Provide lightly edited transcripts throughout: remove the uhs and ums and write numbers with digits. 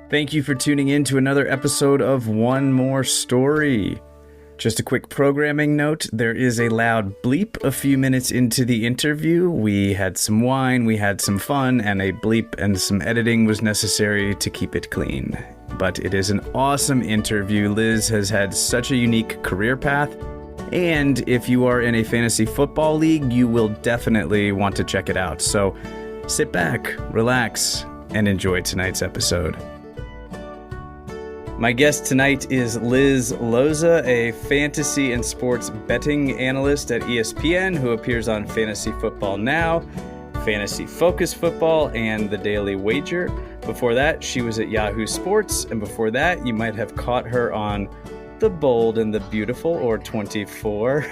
Thank you for tuning in to another episode of One More Story. Just a quick programming note, there is a loud bleep a few minutes into the interview. We had some wine, we had some fun, and a bleep and some editing was necessary to keep it clean. But it is an awesome interview. Liz has had such a unique career path, and if you are in a fantasy football league, you will definitely want to check it out. So sit back, relax, and enjoy tonight's episode. My guest tonight is Liz Loza, a fantasy and sports betting analyst at ESPN who appears on Fantasy Football Now, Fantasy Focus Football, and The Daily Wager. Before that, she was at Yahoo Sports, and before that, you might have caught her on The Bold and the Beautiful, or 24.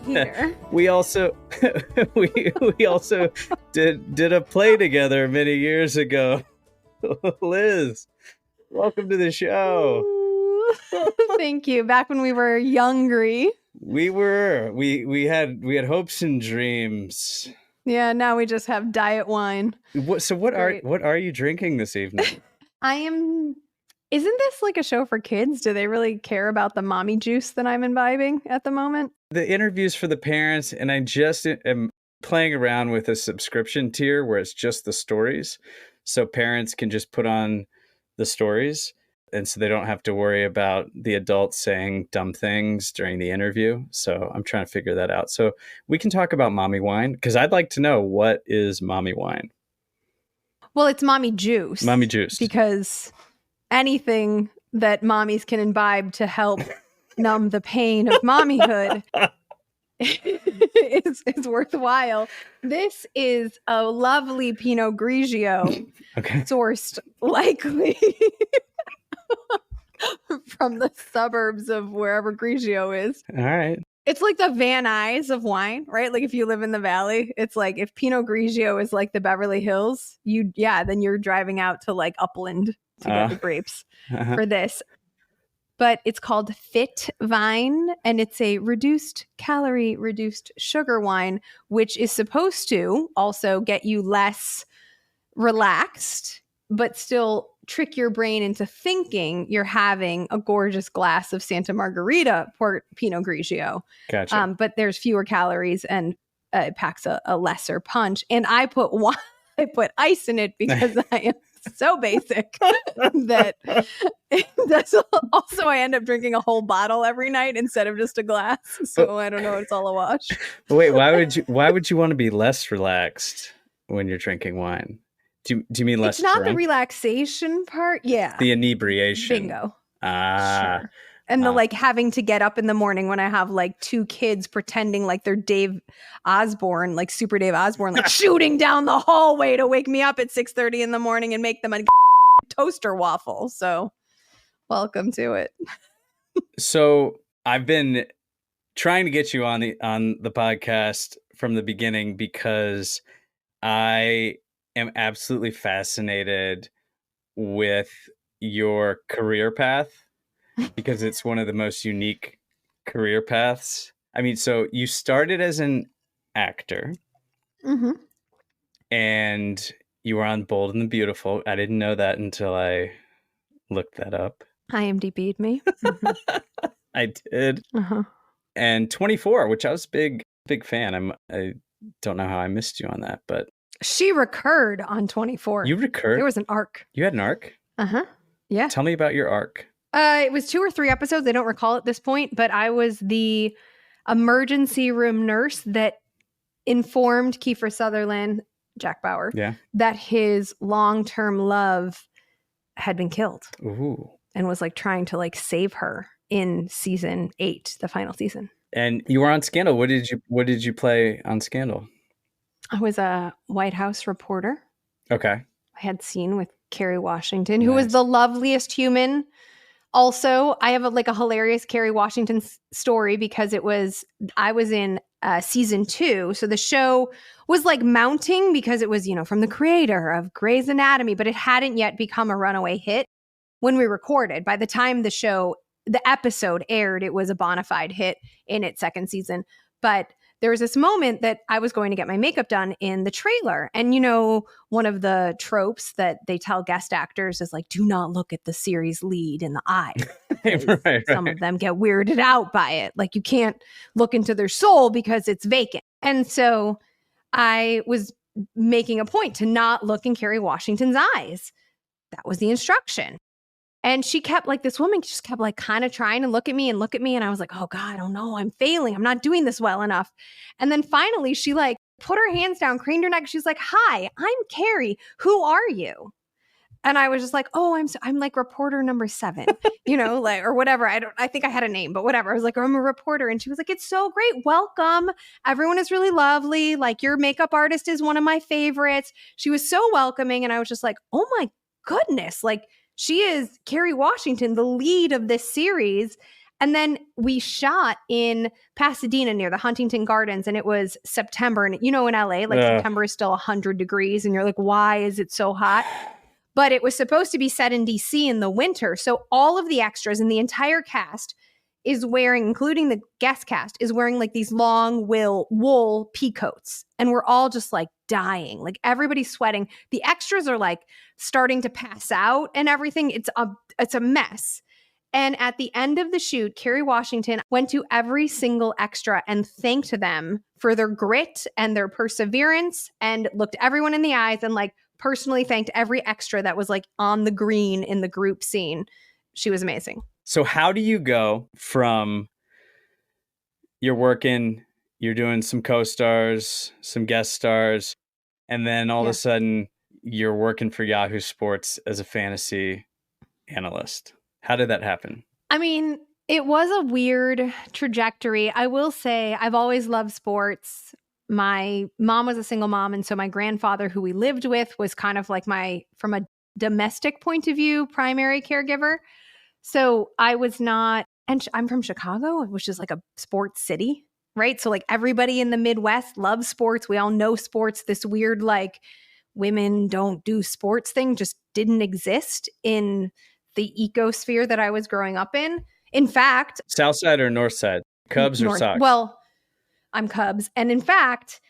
Here. we also did a play together many years ago. Liz, welcome to the show. Thank you. Back when we were youngry. We had hopes and dreams. Yeah, now we just have diet wine. What are you drinking this evening? Isn't this like a show for kids? Do they really care about the mommy juice that I'm imbibing at the moment? The interviews for the parents, and I just am playing around with a subscription tier where it's just the stories. So parents can just put on the stories, and so they don't have to worry about the adults saying dumb things during the interview. So I'm trying to figure that out. So we can talk about mommy wine, because I'd like to know, what is mommy wine? Well, it's mommy juice. Mommy juice. Because anything that mommies can imbibe to help numb the pain of mommyhood is worthwhile. This is a lovely Pinot Grigio, okay, sourced likely from the suburbs of wherever Grigio is. All right. It's like the Van Nuys of wine, right? Like if you live in the valley, it's like if Pinot Grigio is like the Beverly Hills, then you're driving out to like Upland to get the grapes for this. But it's called Fit Vine, and it's a reduced calorie, reduced sugar wine, which is supposed to also get you less relaxed, but still trick your brain into thinking you're having a gorgeous glass of Santa Margherita Pinot Grigio. Gotcha. But there's fewer calories and it packs a lesser punch. And I put ice in it because I am so basic that that's also I end up drinking a whole bottle every night instead of just a glass. So I don't know, it's all a wash. Wait, why would you want to be less relaxed when you're drinking wine? Do you mean less? It's not drunk? the relaxation part. Yeah. The inebriation. Bingo. Sure. And the like having to get up in the morning when I have like two kids pretending like they're Dave Osborne, like Super Dave Osborne, like shooting down the hallway to wake me up at 6:30 in the morning and make them a toaster waffle. So welcome to it. So I've been trying to get you on the podcast from the beginning because I am absolutely fascinated with your career path, because it's one of the most unique career paths. I mean, so you started as an actor, and you were on Bold and the Beautiful. I didn't know that until I looked that up. IMDb'd me. I did. And 24, which I was big fan. I don't know how I missed you on that, but she recurred on 24. You recurred? There was an arc. You had an arc? Yeah. Tell me about your arc. It was 2 or 3 episodes. I don't recall at this point, but I was the emergency room nurse that informed Kiefer Sutherland, Jack Bauer, that his long-term love had been killed. Ooh. And was like trying to like save her in season 8, the final season. And you were on Scandal. What did you play on Scandal? I was a White House reporter. Okay. I had scene with Kerry Washington, who was the loveliest human. Also, I have a hilarious Kerry Washington story because I was in season 2. So the show was like mounting because it was, from the creator of Grey's Anatomy, but it hadn't yet become a runaway hit when we recorded. By the time the episode aired, it was a bona fide hit in its second season. But there was this moment that I was going to get my makeup done in the trailer. And, you know, one of the tropes that they tell guest actors is like, do not look at the series lead in the eye. Right. Some of them get weirded out by it. Like you can't look into their soul because it's vacant. And so I was making a point to not look in Kerry Washington's eyes. That was the instruction. And she kept like, this woman just kept like kind of trying to look at me. And I was like, oh God, oh no, I'm failing. I'm not doing this well enough. And then finally she like put her hands down, craned her neck. She's like, hi, I'm Carrie. Who are you? And I was just like, oh, I'm like reporter number 7, you know, like, or whatever. I think I had a name, but whatever. I was like, I'm a reporter. And she was like, it's so great. Welcome. Everyone is really lovely. Like your makeup artist is one of my favorites. She was so welcoming. And I was just like, oh my goodness. Like she is Kerry Washington, the lead of this series. And then we shot in Pasadena near the Huntington Gardens, and it was September. And you know, in LA, like September is still 100 degrees. And you're like, why is it so hot? But it was supposed to be set in DC in the winter. So all of the extras and the entire cast is wearing, including the guest cast, is wearing like these long wool pea coats. And we're all just like dying. Like everybody's sweating. The extras are like starting to pass out and everything. It's a mess. And at the end of the shoot, Kerry Washington went to every single extra and thanked them for their grit and their perseverance and looked everyone in the eyes and like personally thanked every extra that was like on the green in the group scene. She was amazing. So how do you go from you're working, you're doing some co-stars, some guest stars, and then all of a sudden you're working for Yahoo Sports as a fantasy analyst? How did that happen? I mean, it was a weird trajectory. I will say I've always loved sports. My mom was a single mom. And so my grandfather, who we lived with, was kind of like from a domestic point of view, primary caregiver. So I was not, and I'm from Chicago, which is like a sports city, right? So like everybody in the Midwest loves sports. We all know sports. This weird, like women don't do sports thing just didn't exist in the ecosphere that I was growing up in. In fact, South side or north side? Cubs or Sox? Well, I'm Cubs. And in fact,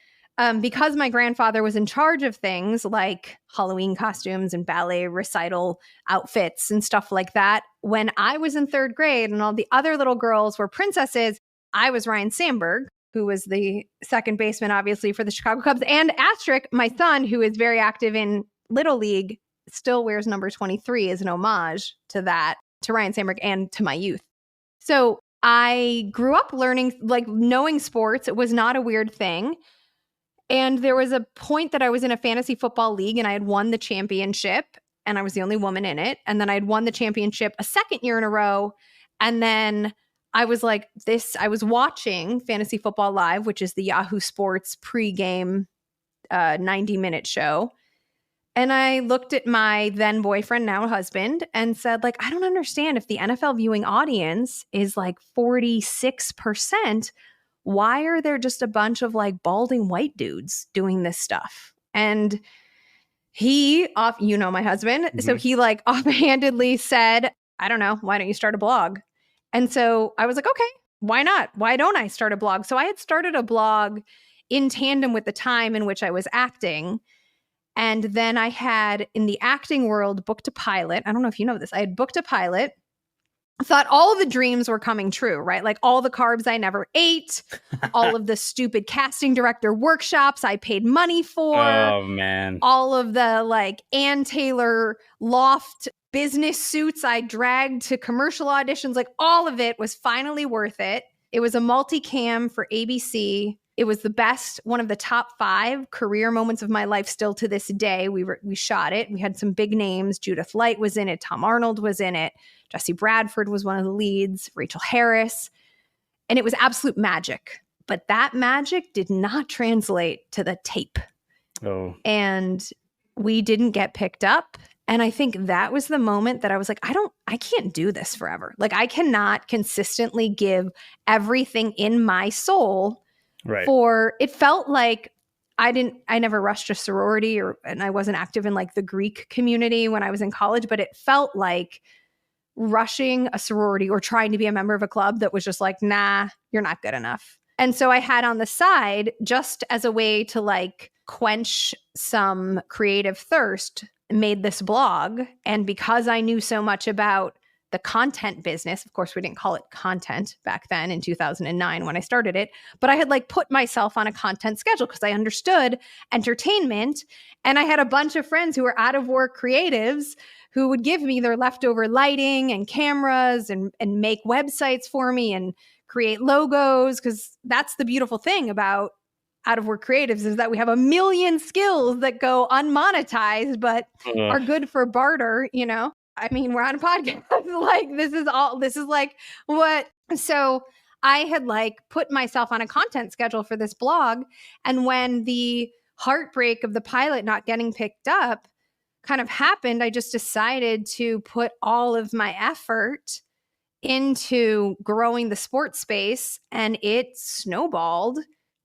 because my grandfather was in charge of things like Halloween costumes and ballet recital outfits and stuff like that, when I was in 3rd grade and all the other little girls were princesses, I was Ryan Sandberg, who was the second baseman, obviously, for the Chicago Cubs. And Astrick, my son, who is very active in Little League, still wears number 23 as an homage to that, to Ryan Sandberg and to my youth. So I grew up learning, like knowing sports. It was not a weird thing. And there was a point that I was in a fantasy football league and I had won the championship and I was the only woman in it. And then I'd won the championship a second year in a row. And then I was like I was watching Fantasy Football Live, which is the Yahoo Sports pregame 90-minute show. And I looked at my then boyfriend, now husband, and said, like, I don't understand if the NFL viewing audience is like 46%, why are there just a bunch of like balding white dudes doing this stuff? And he, my husband, mm-hmm. So he like offhandedly said, I don't know, why don't you start a blog? And so I was like, okay, why not? Why don't I start a blog? So I had started a blog in tandem with the time in which I was acting. And then I had, in the acting world, booked a pilot. I don't know if you know this. I had booked a pilot. I thought all of the dreams were coming true, right? Like all the carbs I never ate, all of the stupid casting director workshops I paid money for. Oh, man. All of the like Ann Taylor loft business suits I dragged to commercial auditions. Like all of it was finally worth it. It was a multicam for ABC. It was the best, one of the top 5 career moments of my life still to this day. We shot it. We had some big names. Judith Light was in it. Tom Arnold was in it. Jesse Bradford was one of the leads. Rachel Harris. And it was absolute magic. But that magic did not translate to the tape. Oh. And we didn't get picked up. And I think that was the moment that I was like, I can't do this forever. Like I cannot consistently give everything in my soul. Right. It felt like I never rushed a sorority and I wasn't active in like the Greek community when I was in college, but it felt like rushing a sorority or trying to be a member of a club that was just like, nah, you're not good enough. And so I had on the side, just as a way to like quench some creative thirst, made this blog. And because I knew so much about the content business, of course, we didn't call it content back then in 2009 when I started it, but I had like put myself on a content schedule because I understood entertainment. And I had a bunch of friends who were out of work creatives who would give me their leftover lighting and cameras and make websites for me and create logos. Because that's the beautiful thing about out of work creatives, is that we have a million skills that go unmonetized, but are good for barter, you know? I mean, we're on a podcast. Like, this is like what, so I had like put myself on a content schedule for this blog. And when the heartbreak of the pilot not getting picked up kind of happened, I just decided to put all of my effort into growing the sports space, and it snowballed.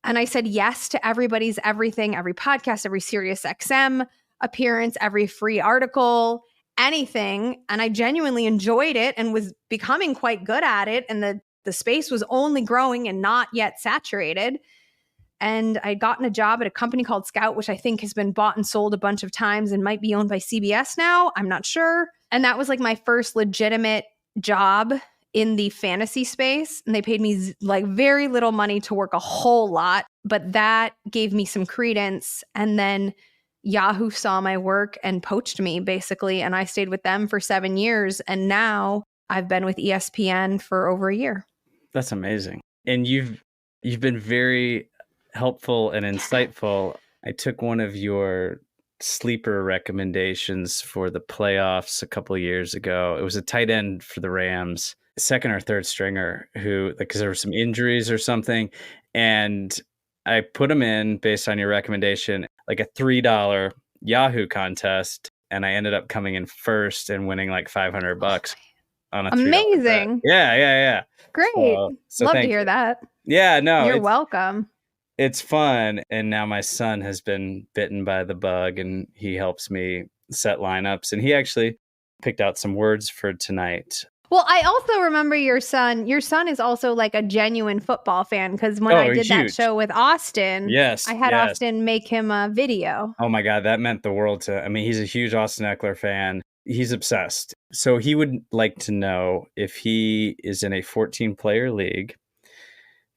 And I said yes to everybody's everything, every podcast, every Sirius XM appearance, every free article, anything. And I genuinely enjoyed it and was becoming quite good at it. And the space was only growing and not yet saturated. And I'd gotten a job at a company called Scout, which I think has been bought and sold a bunch of times and might be owned by CBS now. I'm not sure. And that was like my first legitimate job in the fantasy space. And they paid me like very little money to work a whole lot, but that gave me some credence. And then Yahoo saw my work and poached me basically. And I stayed with them for 7 years. And now I've been with ESPN for over a year. That's amazing. And you've been very helpful and insightful. I took one of your sleeper recommendations for the playoffs a couple of years ago. It was a tight end for the Rams, second or third stringer, who, because there were some injuries or something, and I put him in based on your recommendation, like a $3 Yahoo contest, and I ended up coming in first and winning like $500 on a $3 amazing bet. Yeah. Great. So love to hear that. Yeah, no, you're welcome. It's fun. And now my son has been bitten by the bug, and he helps me set lineups, and he actually picked out some words for tonight. Well, I also remember your son. Your son is also like a genuine football fan, because when I did that show with Austin, I had Austin make him a video. Oh my God, that meant the world to, I mean, he's a huge Austin Eckler fan. He's obsessed. So he would like to know if he is in a 14-player league,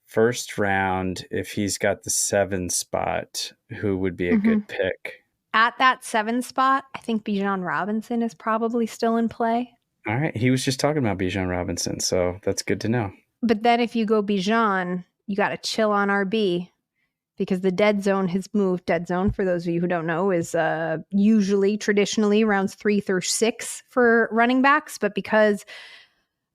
first round, if he's got the 7 spot, who would be a good pick? At that 7 spot, I think Bijan Robinson is probably still in play. All right. He was just talking about Bijan Robinson, so that's good to know. But then if you go Bijan, you got to chill on RB, because the dead zone has moved. Dead zone, for those of you who don't know, is usually traditionally rounds 3 through 6 for running backs. But because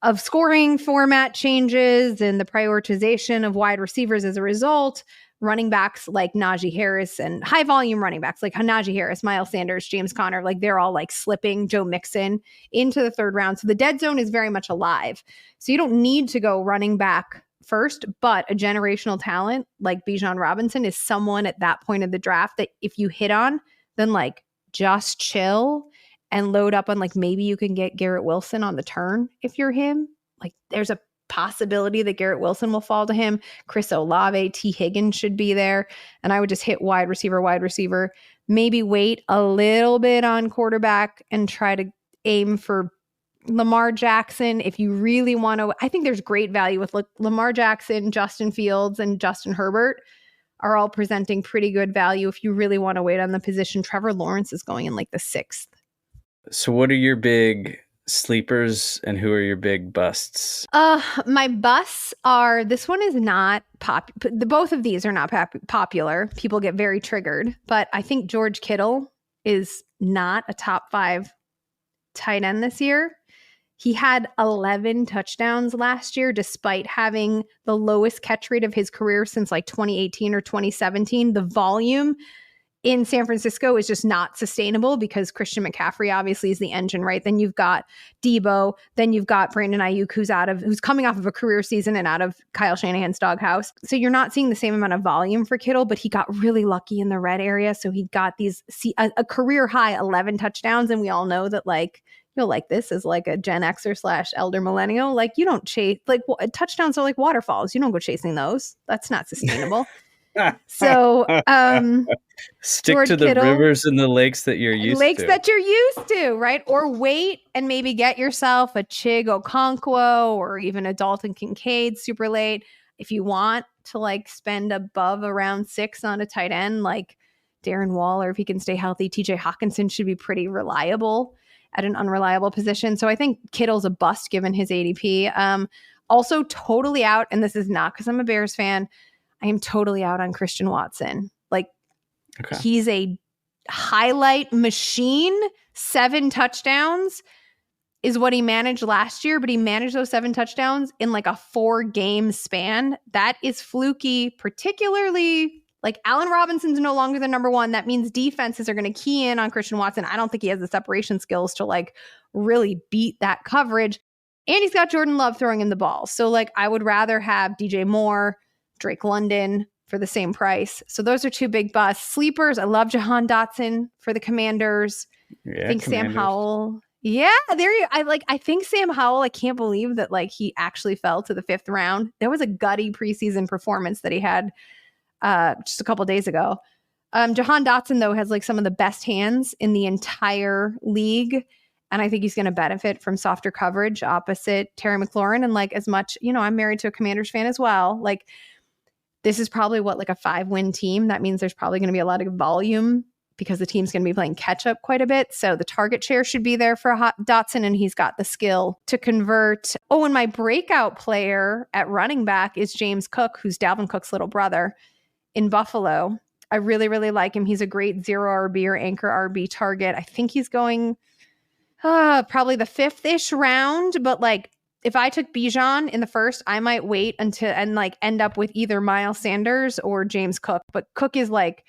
of scoring format changes and the prioritization of wide receivers as a result, running backs like Najee Harris and high volume running backs like Najee Harris, Miles Sanders, James Conner, like they're all like slipping, Joe Mixon, into the 3rd round. So the dead zone is very much alive. So you don't need to go running back first, but a generational talent like Bijan Robinson is someone at that point of the draft that if you hit on, then like just chill and load up on, like, maybe you can get Garrett Wilson on the turn if you're him. Like, there's a possibility that Garrett Wilson will fall to him. Chris Olave, T. Higgins should be there. And I would just hit wide receiver, maybe wait a little bit on quarterback and try to aim for Lamar Jackson. If you really want to, I think there's great value with Lamar Jackson, Justin Fields, and Justin Herbert are all presenting pretty good value. If you really want to wait on the position, Trevor Lawrence is going in like the 6th. So what are your big sleepers and who are your big busts? My busts are, this one is not both of these are not popular. People get very triggered, but I think George Kittle is not a top 5 tight end this year. He had 11 touchdowns last year, despite having the lowest catch rate of his career since like 2018 or 2017. The volume in San Francisco is just not sustainable because Christian McCaffrey obviously is the engine, right? Then you've got Debo, then you've got Brandon Ayuk, who's coming off of a career season and out of Kyle Shanahan's doghouse. So you're not seeing the same amount of volume for Kittle, but he got really lucky in the red area. So he got a career high 11 touchdowns. And we all know that, like, you'll like this as like a Gen Xer / elder millennial. Like you don't chase, like touchdowns are like waterfalls. You don't go chasing those. That's not sustainable. So, stick George to the Kittle, rivers and the lakes that you're used lakes to. that you're used to, right? Or wait and maybe get yourself a Chig Okonkwo or even a Dalton Kincaid super late. If you want to like spend above around 6 on a tight end, like Darren Waller, if he can stay healthy, TJ Hawkinson should be pretty reliable at an unreliable position. So I think Kittle's a bust given his ADP. Also totally out, and this is not because I'm a Bears fan, I am totally out on Christian Watson. Like he's a highlight machine. 7 touchdowns is what he managed last year, but he managed those 7 touchdowns in like a 4-game span. That is fluky, particularly like Allen Robinson's no longer the number 1. That means defenses are going to key in on Christian Watson. I don't think he has the separation skills to like really beat that coverage. And he's got Jordan Love throwing him the ball. So like I would rather have DJ Moore, Drake London for the same price. So those are 2 big busts. Sleepers, I love Jahan Dotson for the Commanders. Yeah, I think Commanders. Sam Howell. Yeah, I think Sam Howell, I can't believe that like he actually fell to the 5th round. There was a gutty preseason performance that he had just a couple days ago. Jahan Dotson, though, has like some of the best hands in the entire league. And I think he's going to benefit from softer coverage opposite Terry McLaurin. And like as much, I'm married to a Commanders fan as well. Like this is probably like a 5-win team. That means there's probably going to be a lot of volume because the team's going to be playing catch up quite a bit. So the target share should be there for Dotson, and he's got the skill to convert. Oh, and my breakout player at running back is James Cook, who's Dalvin Cook's little brother in Buffalo. I really, really like him. He's a great 0 RB or anchor RB target. I think he's going probably the 5th-ish round, but like if I took Bijan in the 1st, I might wait until and like end up with either Miles Sanders or James Cook. But Cook is like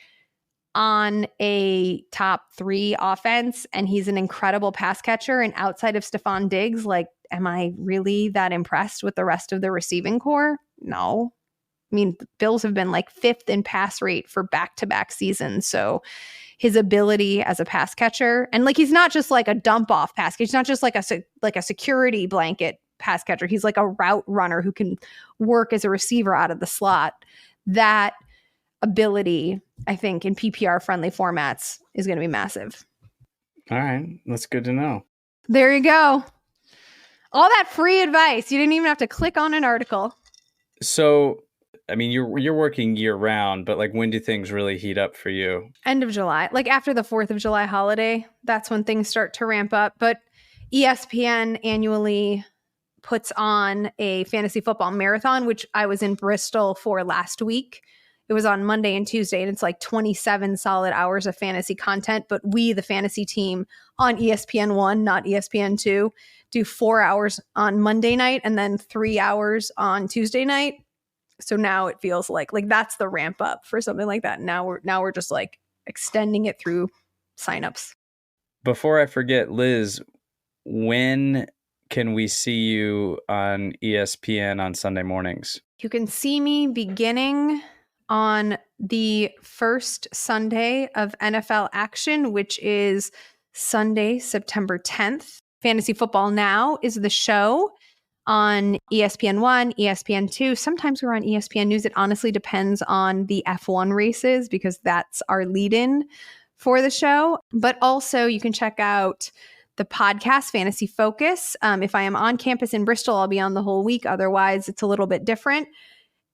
on a top 3 offense, and he's an incredible pass catcher. And outside of Stephon Diggs, like, am I really that impressed with the rest of the receiving core? No. I mean, the Bills have been like 5th in pass rate for back-to-back seasons. So his ability as a pass catcher, and like he's not just like a dump off pass catcher. He's not just like a security blanket pass catcher. He's like a route runner who can work as a receiver out of the slot. That ability, I think, in PPR friendly formats is going to be massive. All right. That's good to know. There you go. All that free advice. You didn't even have to click on an article. So, I mean, you're working year round, but like when do things really heat up for you? End of July. Like after the 4th of July holiday, that's when things start to ramp up. But ESPN annually puts on a fantasy football marathon, which I was in Bristol for last week. It was on Monday and Tuesday, and it's like 27 solid hours of fantasy content. But we, the fantasy team on ESPN1, not ESPN2, do 4 hours on Monday night and then 3 hours on Tuesday night. So now it feels like that's the ramp up for something like that. Now we're just like extending it through signups. Before I forget, Liz, when can we see you on ESPN on Sunday mornings? You can see me beginning on the first Sunday of NFL action, which is Sunday, September 10th. Fantasy Football Now is the show on ESPN1, ESPN2. Sometimes we're on ESPN News. It honestly depends on the F1 races because that's our lead-in for the show. But also you can check out the podcast Fantasy Focus. If I am on campus in Bristol, I'll be on the whole week. Otherwise, it's a little bit different.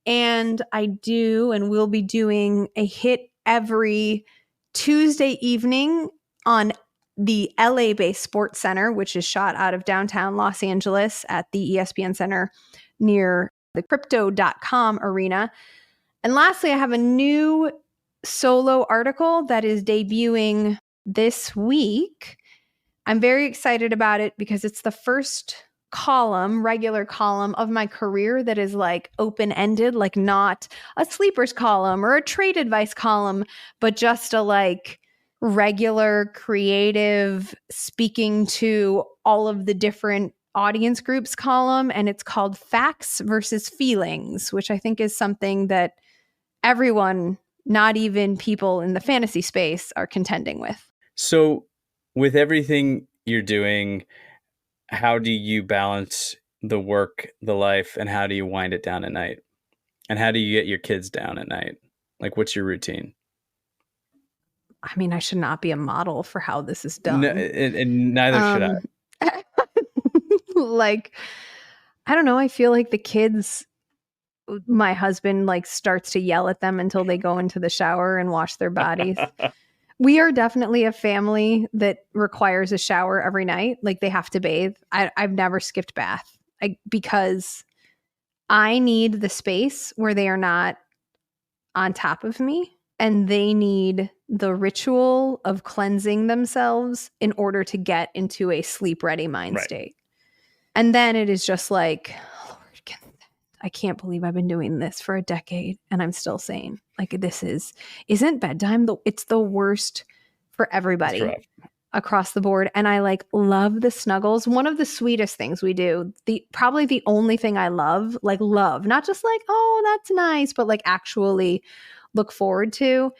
And I do and will be doing a hit every Tuesday evening on the LA-based Sports Center, which is shot out of downtown Los Angeles at the ESPN Center near the Crypto.com arena. And lastly, I have a new solo article that is debuting this week. I'm very excited about it because it's the first regular column of my career that is like open-ended, like not a sleepers column or a trade advice column, but just a like regular creative speaking to all of the different audience groups column. And it's called Facts versus Feelings, which I think is something that everyone, not even people in the fantasy space, are contending with. So with everything you're doing, how do you balance the work, the life, and how do you wind it down at night? And how do you get your kids down at night? Like, what's your routine? I mean, I should not be a model for how this is done. No, and neither should I. Like, I don't know. I feel like the kids, my husband like starts to yell at them until they go into the shower and wash their bodies. We are definitely a family that requires a shower every night. Like they have to bathe. I've never skipped bath because I need the space where they are not on top of me, and they need the ritual of cleansing themselves in order to get into a sleep ready mind state. And then it is just like, Lord, I can't believe I've been doing this for a decade and I'm still sane. Like isn't bedtime it's the worst for everybody across the board. And I like love the snuggles. One of the sweetest things we do, probably the only thing I love, not just like, oh, that's nice, but like actually look forward to,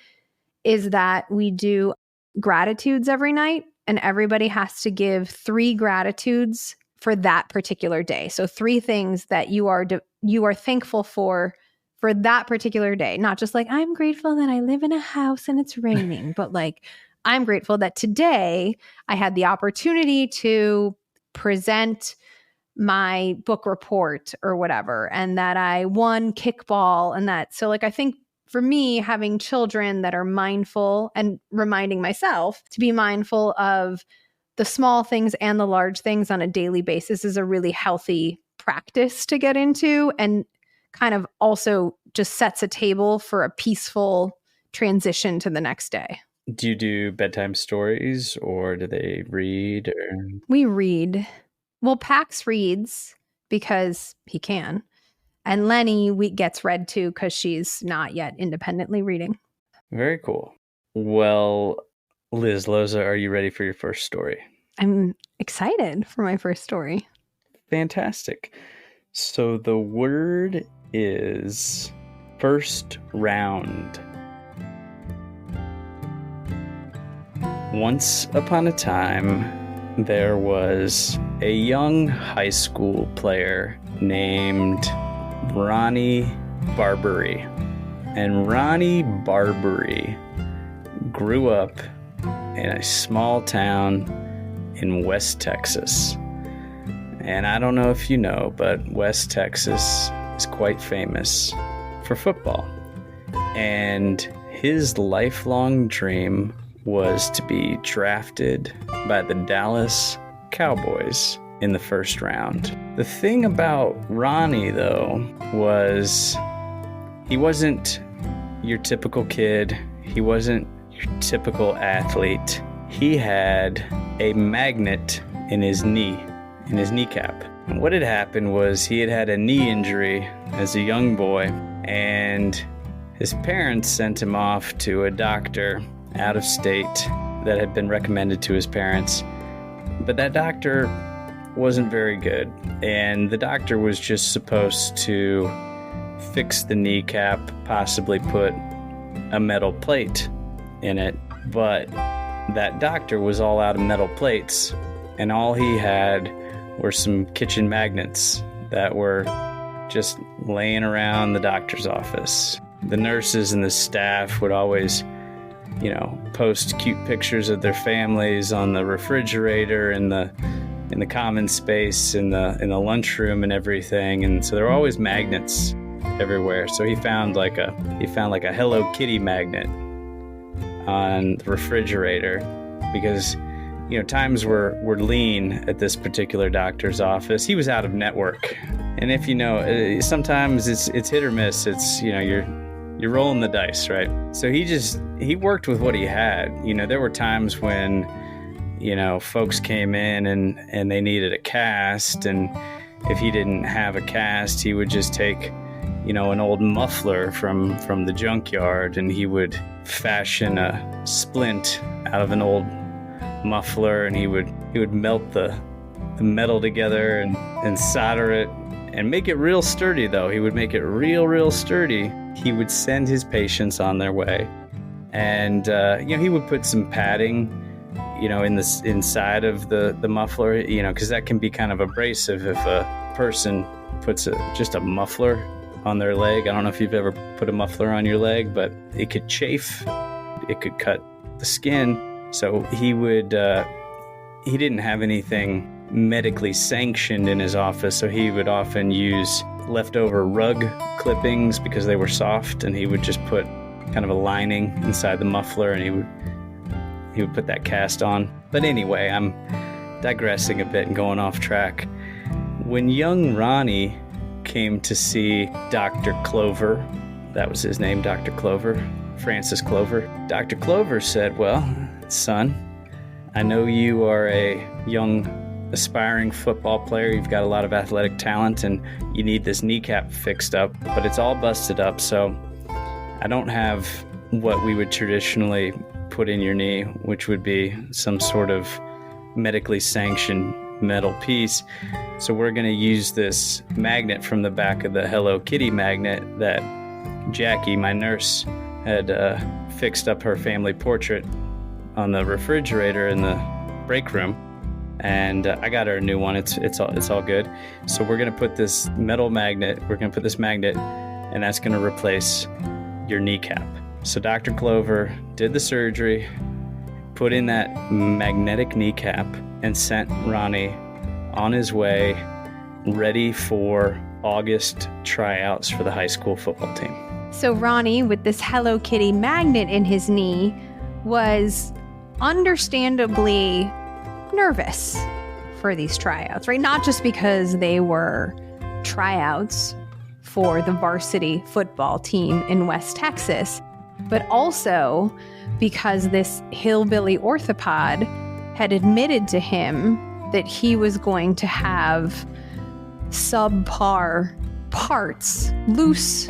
is that we do gratitudes every night, and everybody has to give 3 gratitudes for that particular day. So 3 things that you are thankful for that particular day. Not just like, I'm grateful that I live in a house and it's raining, but like, I'm grateful that today I had the opportunity to present my book report or whatever, and that I won kickball and that. So like, I think for me, having children that are mindful and reminding myself to be mindful of the small things and the large things on a daily basis is a really healthy practice to get into, and kind of also just sets a table for a peaceful transition to the next day. Do you do bedtime stories, or do they read? We read. Well, Pax reads because he can. And Lenny gets read to because she's not yet independently reading. Very cool. Well, Liz, Loza, are you ready for your first story? I'm excited for my first story. Fantastic. So the word is first round. Once upon a time, there was a young high school player named Ronnie Barbary. And Ronnie Barbary grew up in a small town in West Texas. And I don't know if you know, but West Texas is quite famous for football. And his lifelong dream was to be drafted by the Dallas Cowboys in the first round. The thing about Ronnie, though, was he wasn't your typical kid. He wasn't your typical athlete. He had a magnet in his knee, in his kneecap. And what had happened was he had a knee injury as a young boy, and his parents sent him off to a doctor out of state that had been recommended to his parents. But that doctor wasn't very good, and the doctor was just supposed to fix the kneecap, possibly put a metal plate in it. But that doctor was all out of metal plates, and all he had were some kitchen magnets that were just laying around the doctor's office. The nurses and the staff would always, post cute pictures of their families on the refrigerator and in the common space in the lunchroom and everything. And so there were always magnets everywhere. So he found like a Hello Kitty magnet on the refrigerator because times were lean at this particular doctor's office. He was out of network, and if sometimes it's hit or miss. It's you're rolling the dice, right? So he worked with what he had. There were times when folks came in and they needed a cast, and if he didn't have a cast, he would just take an old muffler from the junkyard, and he would fashion a splint out of an old muffler, and he would melt the metal together and solder it and make it real sturdy. Though he would make it real sturdy, he would send his patients on their way, and he would put some padding in this inside of the muffler, because that can be kind of abrasive if a person puts just a muffler on their leg. I don't know if you've ever put a muffler on your leg, but it could chafe, it could cut the skin. So he didn't have anything medically sanctioned in his office, so he would often use leftover rug clippings because they were soft, and he would just put kind of a lining inside the muffler, and he would put that cast on. But anyway, I'm digressing a bit and going off track. When young Ronnie came to see Dr. Clover, that was his name, Dr. Clover, Francis Clover, Dr. Clover said, "Well, son, I know you are a young aspiring football player. You've got a lot of athletic talent and you need this kneecap fixed up, but it's all busted up. So I don't have what we would traditionally put in your knee, which would be some sort of medically sanctioned metal piece. So we're going to use this magnet from the back of the Hello Kitty magnet that Jackie, my nurse, had fixed up her family portrait on the refrigerator in the break room. And I got her a new one. It's all good. So we're going to put this metal magnet, and that's going to replace your kneecap." So Dr. Clover did the surgery, put in that magnetic kneecap, and sent Ronnie on his way, ready for August tryouts for the high school football team. So Ronnie, with this Hello Kitty magnet in his knee, was understandably nervous for these tryouts, right? Not just because they were tryouts for the varsity football team in West Texas, but also because this hillbilly orthopod had admitted to him that he was going to have subpar parts, loose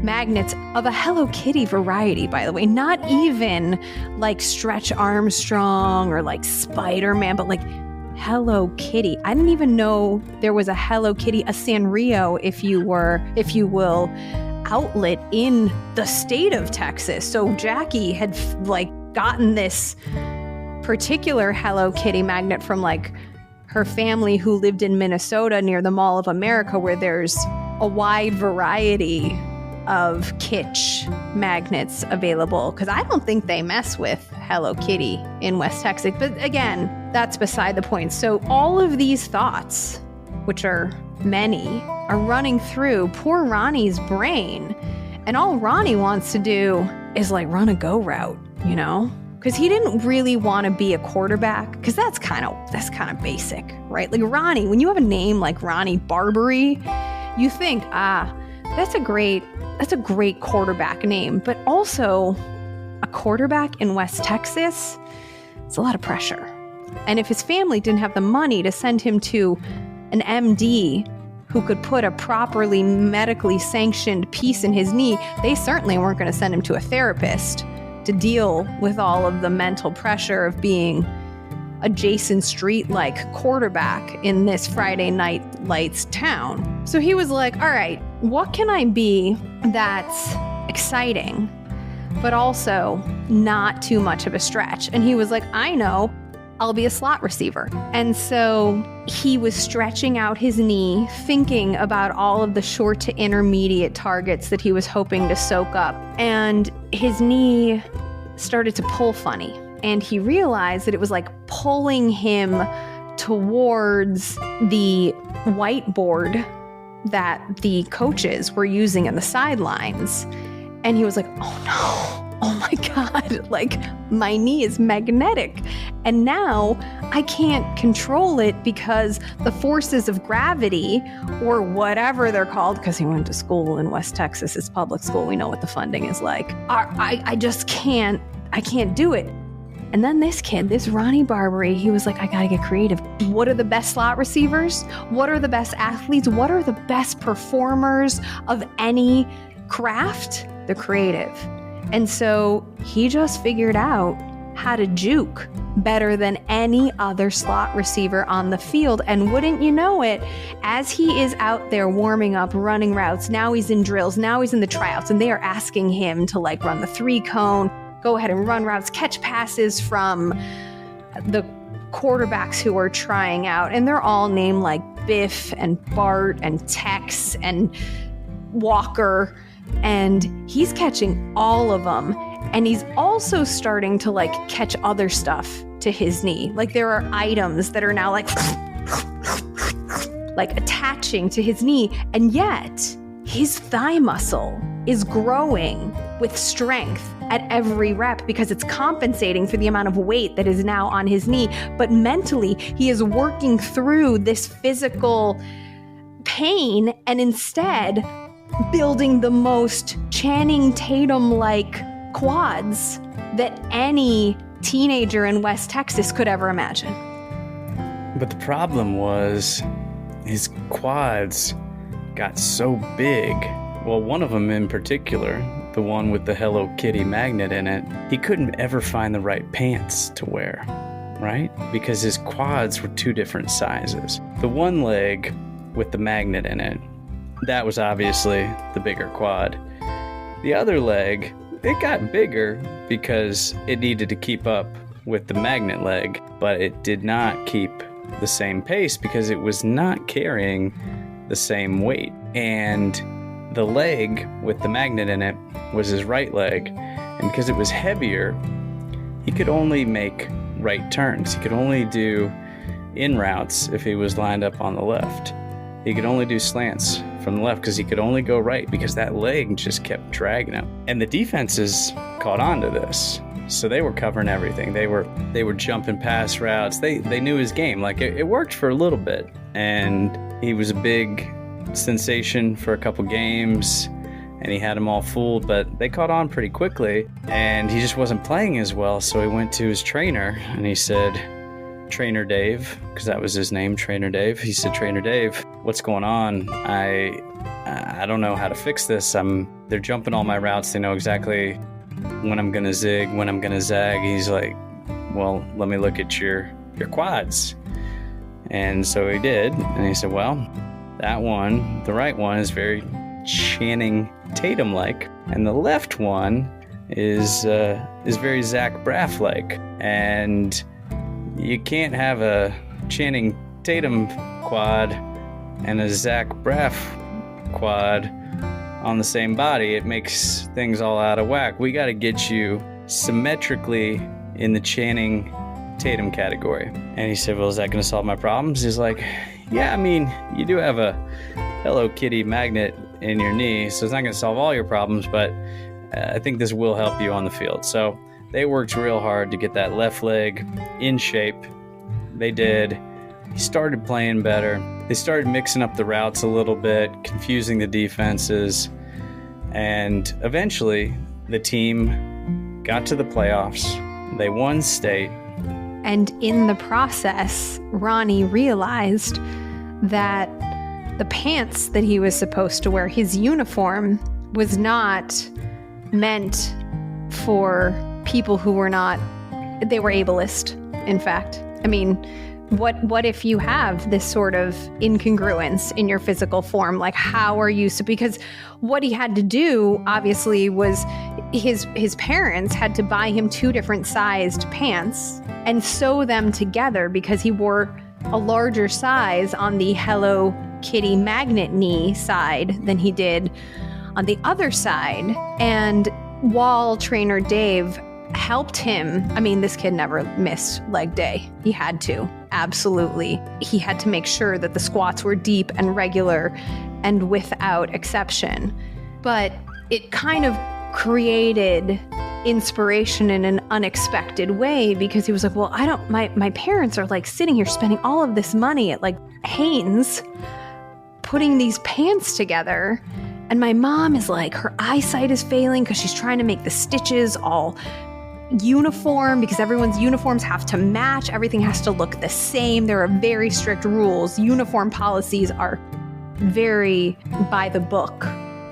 magnets of a Hello Kitty variety, by the way, not even like Stretch Armstrong or like Spider-Man, but like Hello Kitty. I didn't even know there was a Hello Kitty, a Sanrio, if you will, outlet in the state of Texas. So Jackie had gotten this particular Hello Kitty magnet from her family who lived in Minnesota near the Mall of America, where there's a wide variety of kitsch magnets available, because I don't think they mess with Hello Kitty in West Texas. But again, that's beside the point. So all of these thoughts, which are many, are running through poor Ronnie's brain. And all Ronnie wants to do is run a go route, because he didn't really want to be a quarterback, because that's kind of basic, right? Ronnie, when you have a name like Ronnie Barbary, you think, that's a great quarterback name. But also, a quarterback in West Texas, it's a lot of pressure. And if his family didn't have the money to send him to an MD who could put a properly medically sanctioned piece in his knee, they certainly weren't going to send him to a therapist to deal with all of the mental pressure of being a Jason Street-like quarterback in this Friday Night Lights town. So he was like, all right, what can I be that's exciting, but also not too much of a stretch? And he was like, I know, I'll be a slot receiver. And so he was stretching out his knee, thinking about all of the short to intermediate targets that he was hoping to soak up. And his knee started to pull funny. And he realized that it was pulling him towards the whiteboard that the coaches were using on the sidelines. And he was like, oh no, oh my God, my knee is magnetic. And now I can't control it because the forces of gravity, or whatever they're called, because he went to school in West Texas, it's public school, we know what the funding is like. I just can't do it. And then this Ronnie Barbary, he was like, I gotta get creative. What are the best slot receivers? What are the best athletes? What are the best performers of any craft? The creative. And so he just figured out how to juke better than any other slot receiver on the field. And wouldn't you know it, as he is out there warming up, running routes, now he's in drills, now he's in the tryouts, and they are asking him to run the 3-cone, go ahead and run routes, catch passes from the quarterbacks who are trying out, and they're all named like Biff and Bart and Tex and Walker, and he's catching all of them. And he's also starting to like catch other stuff to his knee. Like there are items that are now like attaching to his knee, and yet his thigh muscle is growing with strength at every rep because it's compensating for the amount of weight that is now on his knee. But mentally, he is working through this physical pain and instead building the most Channing Tatum-like quads that any teenager in West Texas could ever imagine. But the problem was his quads got so big. Well, one of them in particular, the one with the Hello Kitty magnet in it, he couldn't ever find the right pants to wear, right? Because his quads were two different sizes. The one leg with the magnet in it, that was obviously the bigger quad. The other leg, it got bigger because it needed to keep up with the magnet leg, but it did not keep the same pace because it was not carrying the same weight. And the leg with the magnet in it was his right leg, and because it was heavier, he could only make right turns. He could only do in routes if he was lined up on the left. He could only do slants from the left because he could only go right because that leg just kept dragging him. And the defenses caught on to this. So they were covering everything. They were jumping pass routes. They knew his game. Like it worked for a little bit, and he was a big sensation for a couple games, and he had them all fooled, but they caught on pretty quickly, and he just wasn't playing as well. So he went to his trainer and he said, Trainer Dave, because that was his name, Trainer Dave. He said, Trainer Dave, what's going on? I don't know how to fix this. They're jumping all my routes. They know exactly when I'm gonna zig, when I'm gonna zag. He's like, well, let me look at your quads. And so he did, and he said, well, that one, the right one, is very Channing Tatum-like, and the left one is very Zach Braff-like. And you can't have a Channing Tatum quad and a Zach Braff quad on the same body. It makes things all out of whack. We got to get you symmetrically in the Channing Tatum category. And he said, well, is that going to solve my problems? He's like, yeah, I mean, you do have a Hello Kitty magnet in your knee, so it's not going to solve all your problems, but I think this will help you on the field. So they worked real hard to get that left leg in shape. They did. He started playing better. They started mixing up the routes a little bit, confusing the defenses, and eventually the team got to the playoffs. They won state. And in the process, Ronnie realized that the pants that he was supposed to wear, his uniform, was not meant for people who were not, they were ableist, in fact. I mean, what if you have this sort of incongruence in your physical form? Like, how are you, because what he had to do, obviously, was his parents had to buy him two different sized pants and sew them together because he wore a larger size on the Hello Kitty magnet knee side than he did on the other side. And while Trainer Dave helped him, I mean, this kid never missed leg day. He had to, absolutely. He had to make sure that the squats were deep and regular and without exception. But it kind of created inspiration in an unexpected way because he was like, well, my parents are like sitting here spending all of this money at like Hanes putting these pants together, and my mom is like, her eyesight is failing because she's trying to make the stitches all uniform because everyone's uniforms have to match. Everything has to look the same. There are very strict rules. Uniform policies are very by the book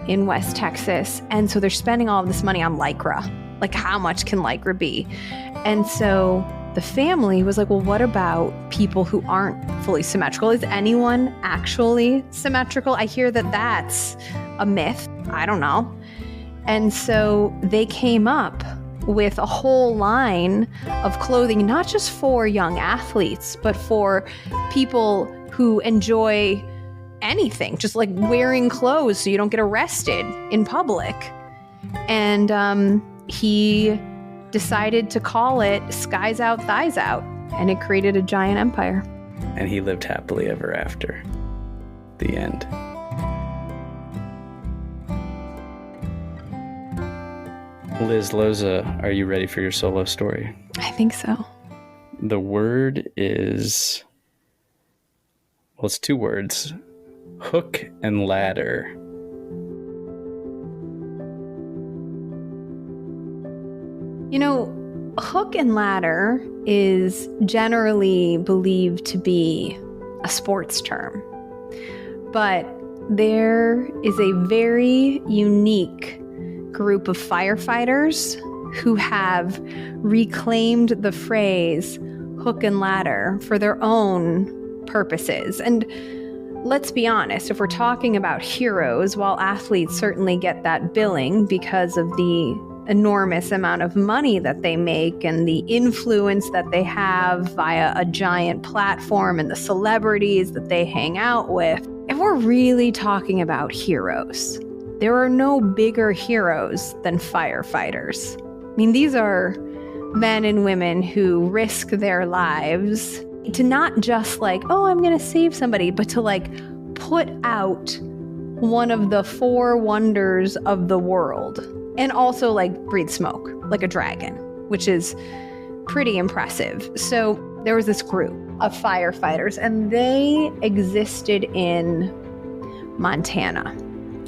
in West Texas. And so they're spending all of this money on Lycra. Like, how much can Lycra be? And so the family was like, well, what about people who aren't fully symmetrical? Is anyone actually symmetrical? I hear that that's a myth. I don't know. And so they came up with a whole line of clothing, not just for young athletes, but for people who enjoy anything, just like wearing clothes so you don't get arrested in public. And he decided to call it Skies Out, Thighs Out, and it created a giant empire. And he lived happily ever after. The end. Liz Loza, are you ready for your solo story? I think so. The word is, well, it's 2 words. Hook and ladder. You know, hook and ladder is generally believed to be a sports term, but there is a very unique group of firefighters who have reclaimed the phrase hook and ladder for their own purposes. And let's be honest, if we're talking about heroes, while athletes certainly get that billing because of the enormous amount of money that they make and the influence that they have via a giant platform and the celebrities that they hang out with, if we're really talking about heroes, there are no bigger heroes than firefighters. I mean, these are men and women who risk their lives to not just like, oh, I'm going to save somebody, but to like put out one of the 4 wonders of the world. And also like breathe smoke like a dragon, which is pretty impressive. So there was this group of firefighters and they existed in Montana.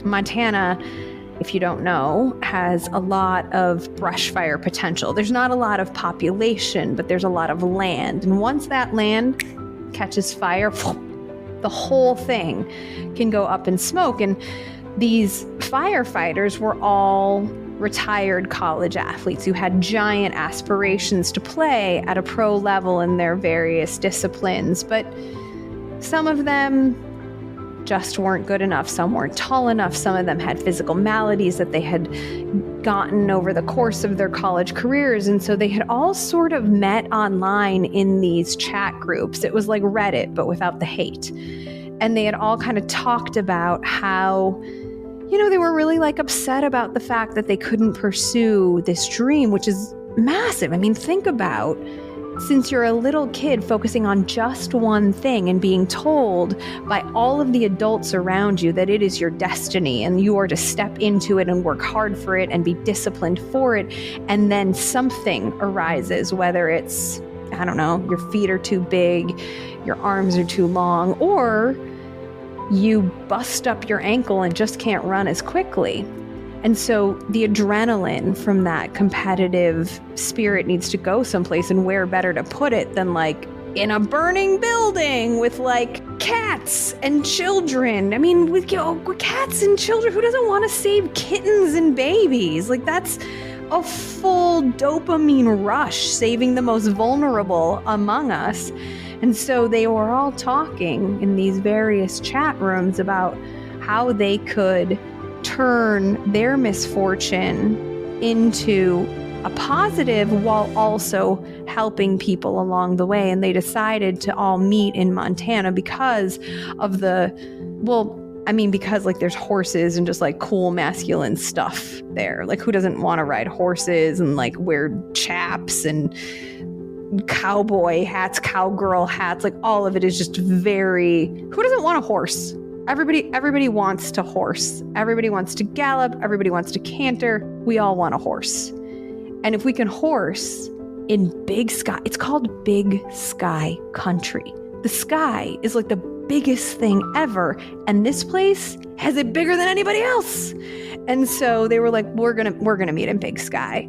Montana, if you don't know, has a lot of brush fire potential. There's not a lot of population, but there's a lot of land. And once that land catches fire, the whole thing can go up in smoke. And these firefighters were all retired college athletes who had giant aspirations to play at a pro level in their various disciplines. But some of them just weren't good enough. Some weren't tall enough. Some of them had physical maladies that they had gotten over the course of their college careers. And so they had all sort of met online in these chat groups. It was like Reddit, but without the hate. And they had all kind of talked about how, you know, they were really like upset about the fact that they couldn't pursue this dream, which is massive. I mean, think about, since you're a little kid focusing on just one thing and being told by all of the adults around you that it is your destiny and you are to step into it and work hard for it and be disciplined for it. And then something arises, whether it's, I don't know, your feet are too big, your arms are too long, or you bust up your ankle and just can't run as quickly. And so the adrenaline from that competitive spirit needs to go someplace, and where better to put it than like in a burning building with like cats and children. I mean, with cats and children, who doesn't want to save kittens and babies? Like that's a full dopamine rush, saving the most vulnerable among us. And so they were all talking in these various chat rooms about how they could turn their misfortune into a positive while also helping people along the way. And they decided to all meet in Montana because of because like there's horses and just like cool masculine stuff there. Like who doesn't want to ride horses and like wear chaps and cowboy hats, cowgirl hats, like all of it is just very, who doesn't want a horse? Everybody wants to horse. Everybody wants to gallop. Everybody wants to canter. We all want a horse. And if we can horse in big sky, it's called big sky country. The sky is like the biggest thing ever. And this place has it bigger than anybody else. And so they were like, we're gonna meet in big sky.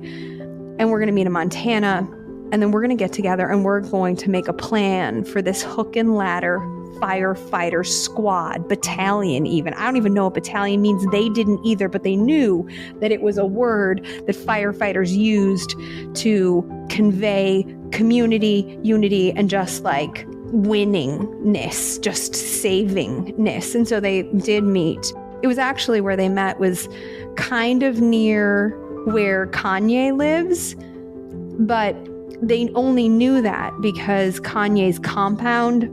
And we're gonna meet in Montana. And then we're gonna get together and we're going to make a plan for this hook and ladder firefighter squad, battalion even. I don't even know what battalion means. They didn't either, but they knew that it was a word that firefighters used to convey community, unity, and just like winningness, just savingness. And so they did meet. It was actually where they met was kind of near where Kanye lives, but they only knew that because Kanye's compound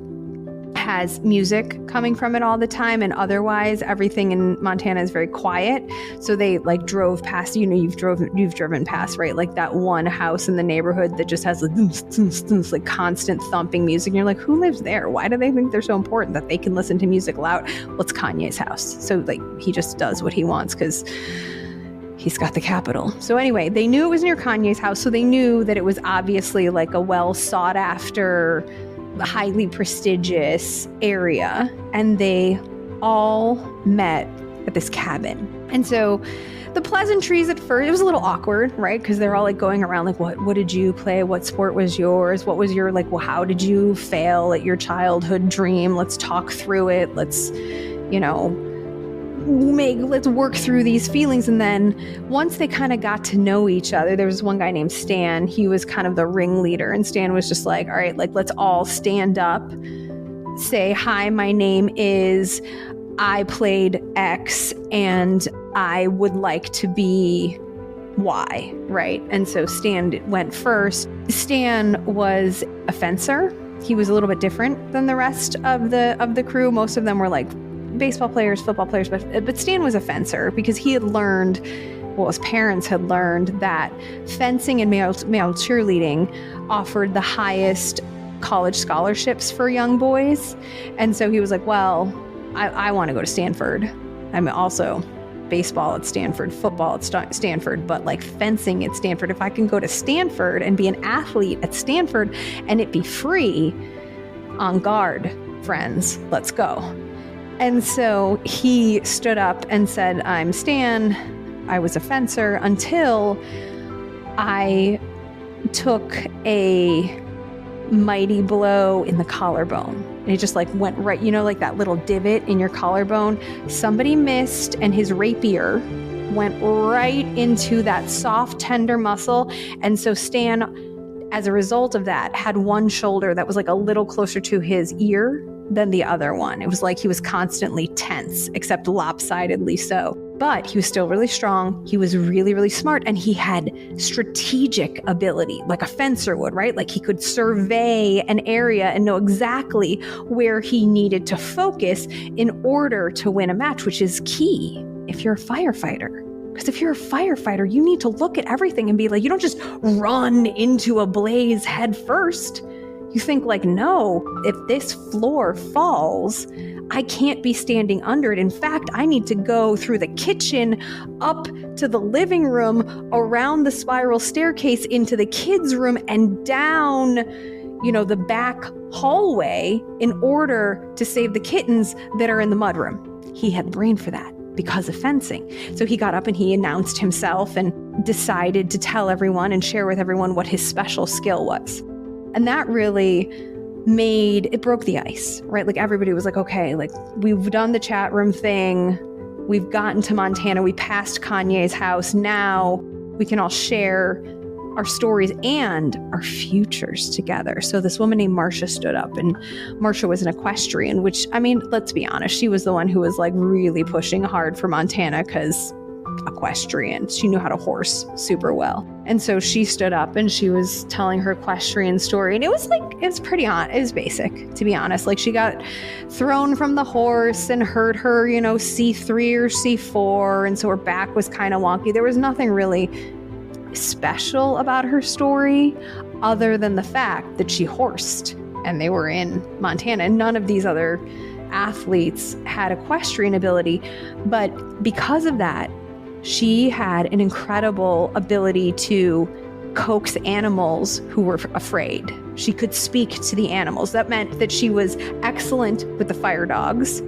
has music coming from it all the time, and otherwise everything in Montana is very quiet. So they like drove past, you've driven past, right? Like that one house in the neighborhood that just has like constant thumping music. And you're like, who lives there? Why do they think they're so important that they can listen to music loud? Well, it's Kanye's house. So like he just does what he wants because he's got the capital. So anyway, they knew it was near Kanye's house. So they knew that it was obviously like a well sought after, highly prestigious area, and they all met at this cabin. And so the pleasantries at first, it was a little awkward, right? Because they're all like going around like, what did you play? What sport was yours? What was your, like, well, how did you fail at your childhood dream? Let's talk through it. Let's work through these feelings. And then once they kind of got to know each other, there was one guy named Stan. He was kind of the ringleader, and Stan was just like, all right, like, let's all stand up, say, hi, my name is, I played X and I would like to be Y, right? And so Stan went first. Stan was a fencer. He was a little bit different than the rest of the crew. Most of them were like baseball players, football players, but Stan was a fencer because he had learned, well, his parents had learned that fencing and male cheerleading offered the highest college scholarships for young boys. And so he was like, well, I want to go to Stanford. I'm also baseball at Stanford, football at Stanford, but like fencing at Stanford. If I can go to Stanford and be an athlete at Stanford and it be free, on guard, friends, let's go. And so he stood up and said, I'm Stan. I was a fencer until I took a mighty blow in the collarbone. And it just like went right, like that little divot in your collarbone. Somebody missed and his rapier went right into that soft, tender muscle. And so Stan, as a result of that, had one shoulder that was like a little closer to his ear than the other one. It was like he was constantly tense, except lopsidedly so. But he was still really strong. He was really, really smart. And he had strategic ability, like a fencer would, right? Like he could survey an area and know exactly where he needed to focus in order to win a match, which is key if you're a firefighter. Because if you're a firefighter, you need to look at everything and be like, you don't just run into a blaze head first. You think like, no, if this floor falls, I can't be standing under it. In fact, I need to go through the kitchen, up to the living room, around the spiral staircase into the kids' room, and down, the back hallway in order to save the kittens that are in the mudroom. He had the brain for that because of fencing. So he got up and he announced himself and decided to tell everyone and share with everyone what his special skill was. And that really it broke the ice, right? Like everybody was like, okay, like we've done the chat room thing. We've gotten to Montana. We passed Kanye's house. Now we can all share our stories and our futures together. So this woman named Marcia stood up, and Marcia was an equestrian, which, I mean, let's be honest, she was the one who was like really pushing hard for Montana because equestrian. She knew how to horse super well. And so she stood up and she was telling her equestrian story. And it was basic, to be honest. Like she got thrown from the horse and hurt her, C3 or C4. And so her back was kind of wonky. There was nothing really special about her story other than the fact that she horsed and they were in Montana. And none of these other athletes had equestrian ability. But because of that, she had an incredible ability to coax animals who were afraid. She could speak to the animals. That meant that she was excellent with the fire dogs.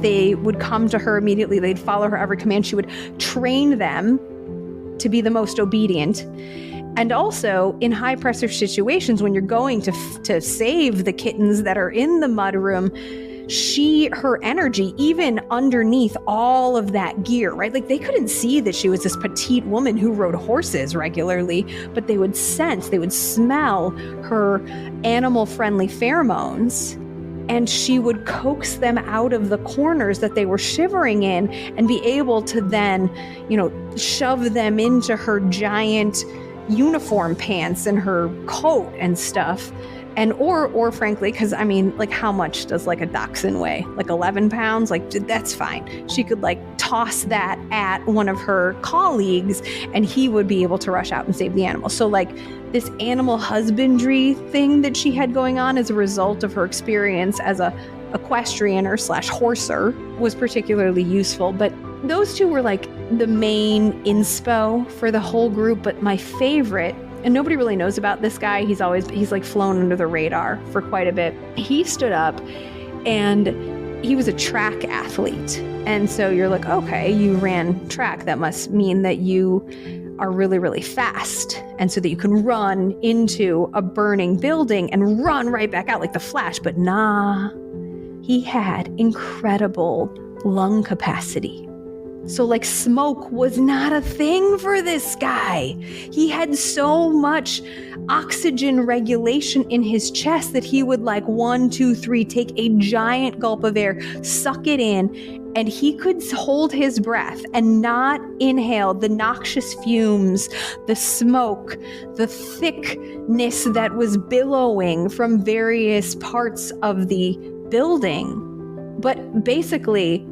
They would come to her immediately. They'd follow her every command. She would train them to be the most obedient. And also in high pressure situations, when you're going to save the kittens that are in the mudroom, her energy, even underneath all of that gear, right? Like they couldn't see that she was this petite woman who rode horses regularly, but they would smell her animal-friendly pheromones and she would coax them out of the corners that they were shivering in and be able to then, shove them into her giant uniform pants and her coat and stuff. And or frankly, because how much does like a dachshund weigh? Like 11 pounds? Like, that's fine. She could like toss that at one of her colleagues and he would be able to rush out and save the animal. So like this animal husbandry thing that she had going on as a result of her experience as a equestrianer / horser was particularly useful. But those two were like the main inspo for the whole group. But my favorite, and nobody really knows about this guy, he's like flown under the radar for quite a bit. He stood up and he was a track athlete. And so you're like, okay, you ran track. That must mean that you are really, really fast. And so that you can run into a burning building and run right back out like the Flash. But nah, he had incredible lung capacity. So like smoke was not a thing for this guy. He had so much oxygen regulation in his chest that he would like 1, 2, 3, take a giant gulp of air, suck it in, and he could hold his breath and not inhale the noxious fumes, the smoke, the thickness that was billowing from various parts of the building. But basically,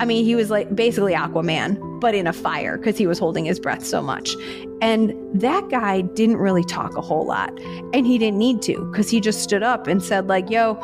he was like basically Aquaman, but in a fire because he was holding his breath so much. And that guy didn't really talk a whole lot. And he didn't need to because he just stood up and said like, yo,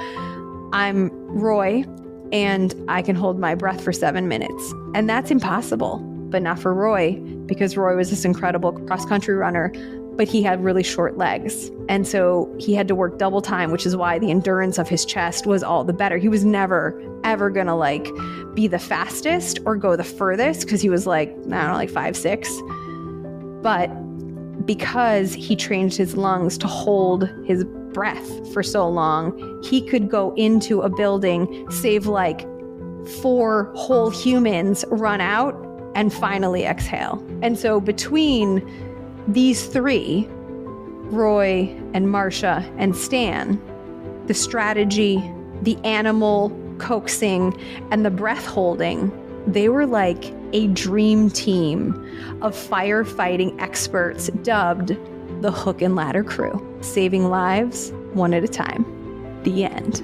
I'm Roy and I can hold my breath for 7 minutes. And that's impossible, but not for Roy because Roy was this incredible cross-country runner, but he had really short legs. And so he had to work double time, which is why the endurance of his chest was all the better. He was never, ever going to like be the fastest or go the furthest because he was like, I don't know, like 5'6". But because he trained his lungs to hold his breath for so long, he could go into a building, save like 4 whole humans, run out, and finally exhale. And so between these 3, Roy and Marcia and Stan, the strategy, the animal coaxing, and the breath holding, they were like a dream team of firefighting experts dubbed the Hook and Ladder Crew, saving lives one at a time. The end.